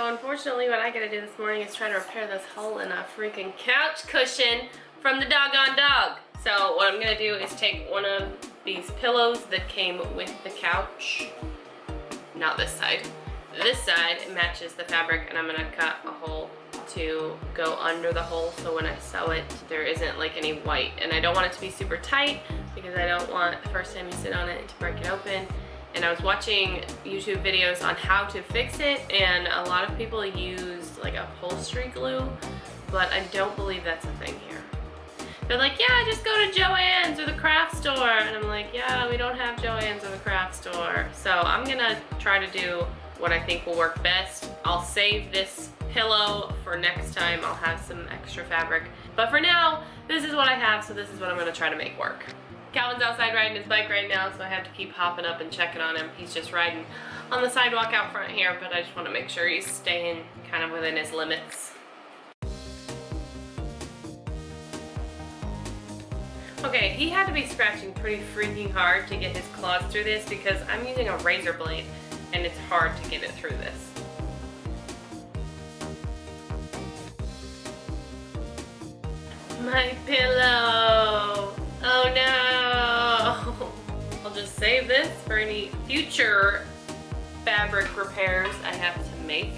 So unfortunately what I gotta do this morning is try to repair this hole in a freaking couch cushion from the doggone dog. So what I'm gonna do is take one of these pillows that came with the couch, not this side. This side, it matches the fabric, and I'm gonna cut a hole to go under the hole so when I sew it, there isn't like any white. And I don't want it to be super tight because I don't want the first time you sit on it to break it open. And I was watching YouTube videos on how to fix it, and a lot of people use like upholstery glue, but I don't believe that's a thing here. They're like, yeah, just go to Joann's or the craft store. And I'm like, yeah, we don't have Joann's or the craft store. So I'm gonna try to do what I think will work best. I'll save this pillow for next time. I'll have some extra fabric. But for now, this is what I have, so this is what I'm gonna try to make work. Calvin's outside riding his bike right now, so I have to keep hopping up and checking on him. He's just riding on the sidewalk out front here, but I just want to make sure he's staying kind of within his limits. Okay, he had to be scratching pretty freaking hard to get his claws through this because I'm using a razor blade and it's hard to get it through this. My pillow! Oh no! I'll just save this for any future fabric repairs I have to make.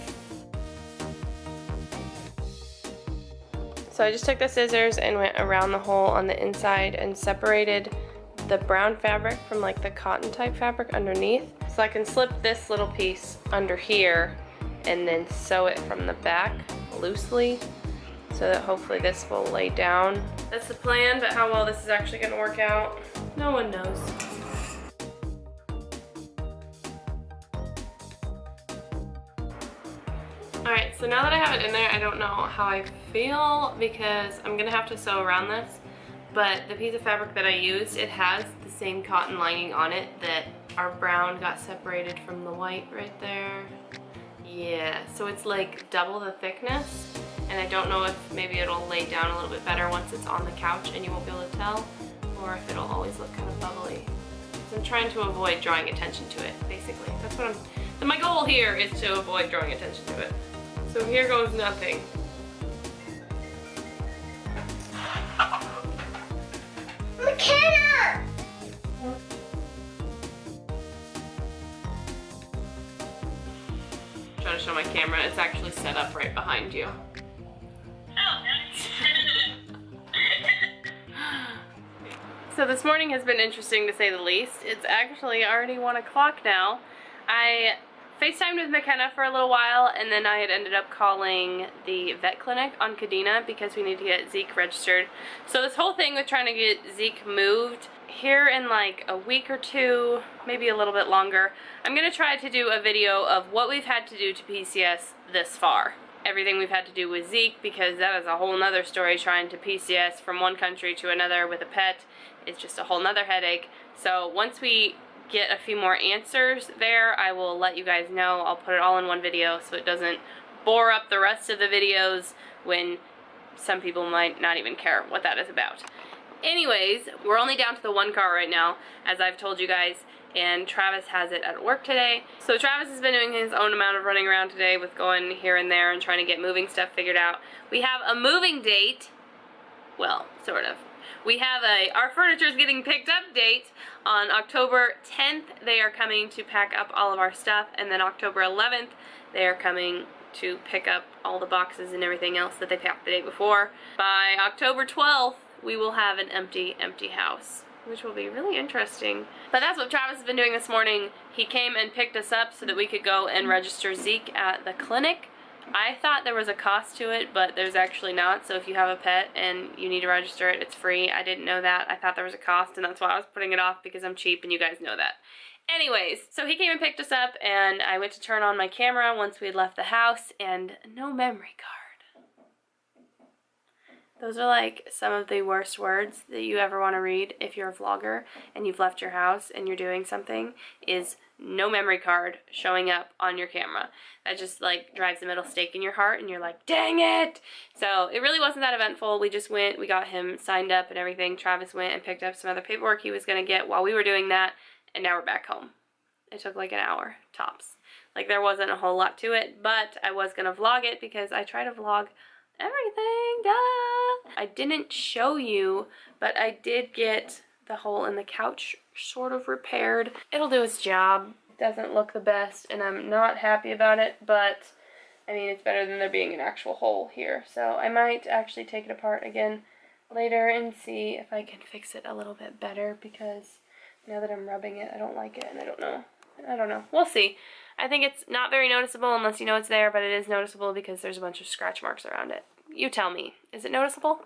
So I just took the scissors and went around the hole on the inside and separated the brown fabric from like the cotton type fabric underneath. So I can slip this little piece under here and then sew it from the back loosely so that hopefully this will lay down. That's the plan, but how well this is actually gonna work out, no one knows. Alright, so now that I have it in there, I don't know how I feel because I'm gonna have to sew around this, but the piece of fabric that I used, it has the same cotton lining on it that our brown got separated from the white right there. Yeah, so it's like double the thickness, and I don't know if maybe it'll lay down a little bit better once it's on the couch and you won't be able to tell, or if it'll always look kind of bubbly. So I'm trying to avoid drawing attention to it, basically. That's what my goal here is to avoid drawing attention to it. So here goes nothing. Makenna! Trying to show my camera, it's actually set up right behind you. Oh, nice. So this morning has been interesting to say the least. It's actually already 1 o'clock now. I FaceTimed with Makenna for a little while, and then I had ended up calling the vet clinic on Kadena because we need to get Zeek registered. So this whole thing with trying to get Zeek moved, here in like a week or two, maybe a little bit longer, I'm going to try to do a video of what we've had to do to PCS this far. Everything we've had to do with Zeek, because that is a whole nother story. Trying to PCS from one country to another with a pet is just a whole nother headache. So once we get a few more answers there, I will let you guys know. I'll put it all in one video so it doesn't bore up the rest of the videos when some people might not even care what that is about. Anyways, we're only down to the 1 car right now, as I've told you guys, and Travis has it at work today. So Travis has been doing his own amount of running around today with going here and there and trying to get moving stuff figured out. We have a moving date, well, sort of. We have our furniture's getting picked up date on October 10th. They are coming to pack up all of our stuff, and then October 11th they are coming to pick up all the boxes and everything else that they packed the day before. By October 12th we will have an empty house, which will be really interesting. But that's what Travis has been doing this morning. He came and picked us up so that we could go and register Zeek at the clinic. I thought there was a cost to it, but there's actually not. So if you have a pet and you need to register it, it's free. I didn't know that. I thought there was a cost, and that's why I was putting it off, because I'm cheap and you guys know that. Anyways, so he came and picked us up, and I went to turn on my camera once we had left the house, and no memory card. Those are like some of the worst words that you ever want to read if you're a vlogger and you've left your house and you're doing something, is no memory card showing up on your camera. That just like drives a middle stake in your heart, and you're like, dang it! So it really wasn't that eventful. We just went, we got him signed up and everything. Travis went and picked up some other paperwork he was going to get while we were doing that, and now we're back home. It took like an hour, tops. Like, there wasn't a whole lot to it, but I was gonna vlog it because I try to vlog everything, duh! I didn't show you, but I did get the hole in the couch sort of repaired. It'll do its job. It doesn't look the best, and I'm not happy about it, but I mean, it's better than there being an actual hole here. So I might actually take it apart again later and see if I can fix it a little bit better, because now that I'm rubbing it, I don't like it, and I don't know. We'll see. I think it's not very noticeable unless you know it's there, but it is noticeable because there's a bunch of scratch marks around it. You tell me, is it noticeable?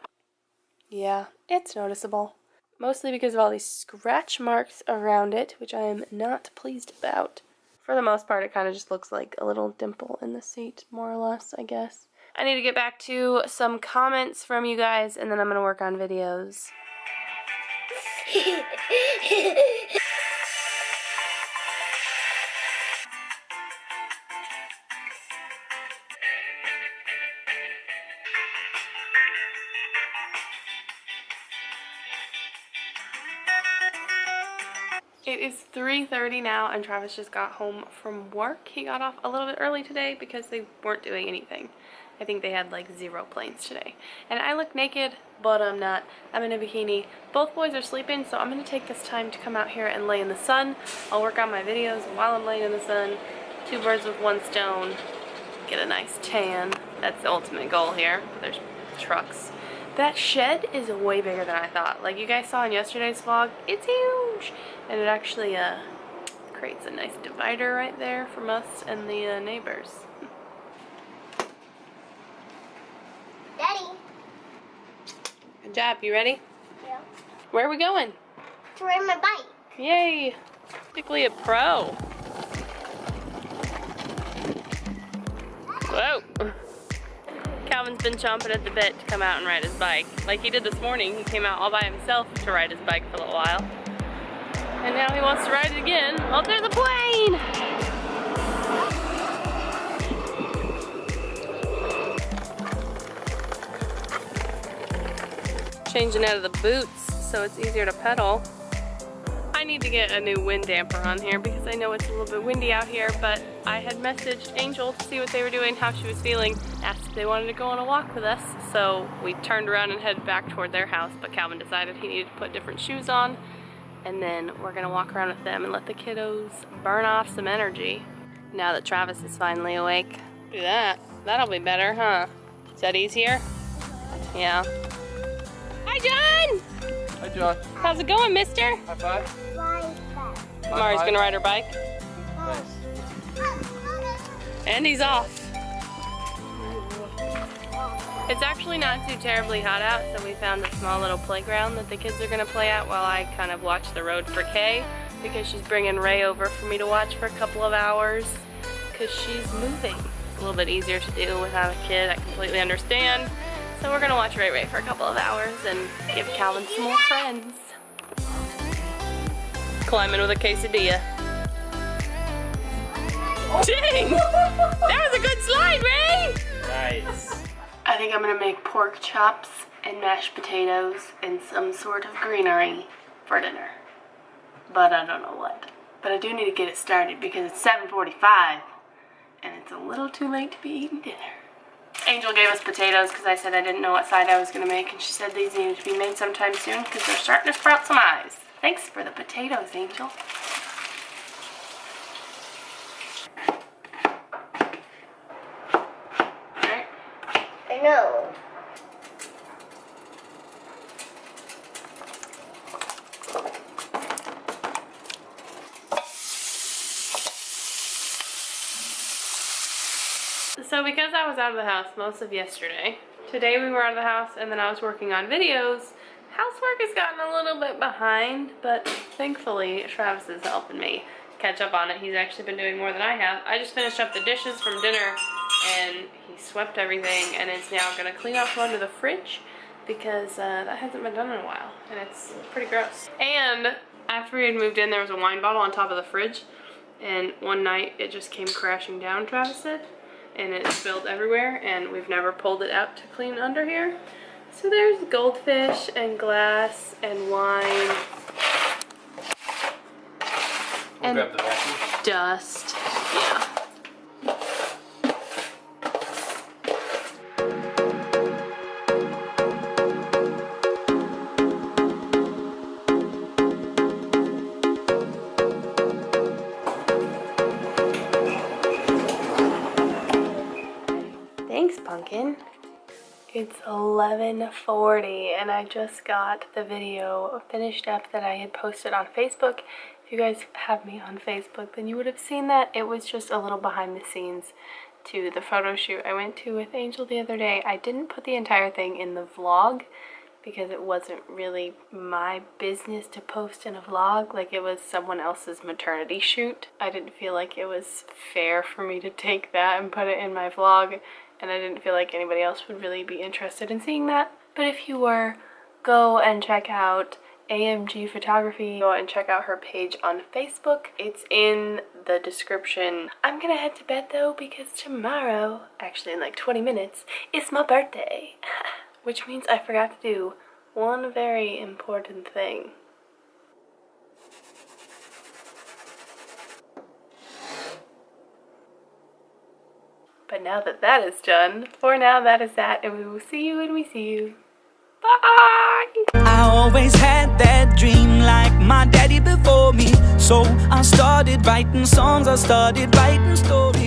Yeah, it's noticeable. Mostly because of all these scratch marks around it, which I am not pleased about. For the most part, it kind of just looks like a little dimple in the seat, more or less, I guess. I need to get back to some comments from you guys, and then I'm going to work on videos. It is 3:30 now, and Travis just got home from work. He got off a little bit early today because they weren't doing anything. I think they had like 0 planes today. And I look naked, but I'm not. I'm in a bikini. Both boys are sleeping, so I'm going to take this time to come out here and lay in the sun. I'll work on my videos while I'm laying in the sun. 2 birds with 1 stone. Get a nice tan. That's the ultimate goal here. But there's trucks. That shed is way bigger than I thought. Like you guys saw in yesterday's vlog, it's huge. And it actually creates a nice divider right there from us and the neighbors. Daddy. Good job. You ready? Yeah. Where are we going? To ride my bike. Yay. Practically a pro. Whoa. Calvin's been chomping at the bit to come out and ride his bike. Like he did this morning. He came out all by himself to ride his bike for a little while. And now he wants to ride it again. Oh, there's a plane! Changing out of the boots so it's easier to pedal. I need to get a new wind damper on here because I know it's a little bit windy out here, but I had messaged Angel to see what they were doing, how she was feeling, asked if they wanted to go on a walk with us. So we turned around and headed back toward their house, but Calvin decided he needed to put different shoes on. And then we're gonna walk around with them and let the kiddos burn off some energy. Now that Travis is finally awake. Do that. That'll be better, huh? Is that easier? Yeah. Hi, John! Hi, John. How's it going, mister? High five. Mari's gonna ride her bike. Nice. And he's off. It's actually not too terribly hot out, so we found a small little playground that the kids are gonna play at while I kind of watch the road for Kay, because she's bringing Ray over for me to watch for a couple of hours because she's moving. It's a little bit easier to do without a kid, I completely understand. So we're gonna watch Ray for a couple of hours and give Calvin some more friends. Climbing with a quesadilla. Dang! That was a good slide, Ray! Nice. I think I'm gonna make pork chops and mashed potatoes and some sort of greenery for dinner. But I don't know what. But I do need to get it started because it's 7:45 and it's a little too late to be eating dinner. Angel gave us potatoes because I said I didn't know what side I was gonna make, and she said these needed to be made sometime soon because they're starting to sprout some eyes. Thanks for the potatoes, Angel. Alright. I know. So because I was out of the house most of yesterday, today we were out of the house and then I was working on videos. Housework has gotten a little bit behind, but thankfully Travis is helping me catch up on it. He's actually been doing more than I have. I just finished up the dishes from dinner and he swept everything and is now gonna clean off from under the fridge because that hasn't been done in a while and it's pretty gross. And after we had moved in, there was a wine bottle on top of the fridge, and one night it just came crashing down, Travis said, and it spilled everywhere, and we've never pulled it out to clean under here. So there's goldfish and glass and wine We'll grab the vacuum. dust. Yeah. Thanks, Pumpkin. It's 11:40 and I just got the video finished up that I had posted on Facebook. If you guys have me on Facebook, then you would have seen that. It was just a little behind the scenes to the photo shoot I went to with Angel the other day. I didn't put the entire thing in the vlog because it wasn't really my business to post in a vlog. Like, it was someone else's maternity shoot. I didn't feel like it was fair for me to take that and put it in my vlog, and I didn't feel like anybody else would really be interested in seeing that. But if you were, go and check out AMG Photography. Go and check out her page on Facebook. It's in the description. I'm gonna head to bed though because tomorrow, actually in like 20 minutes, is my birthday. Which means I forgot to do one very important thing. But now that that is done, for now that is that, and we will see you when we see you. Bye! I always had that dream like my daddy before me, so I started writing songs, I started writing stories.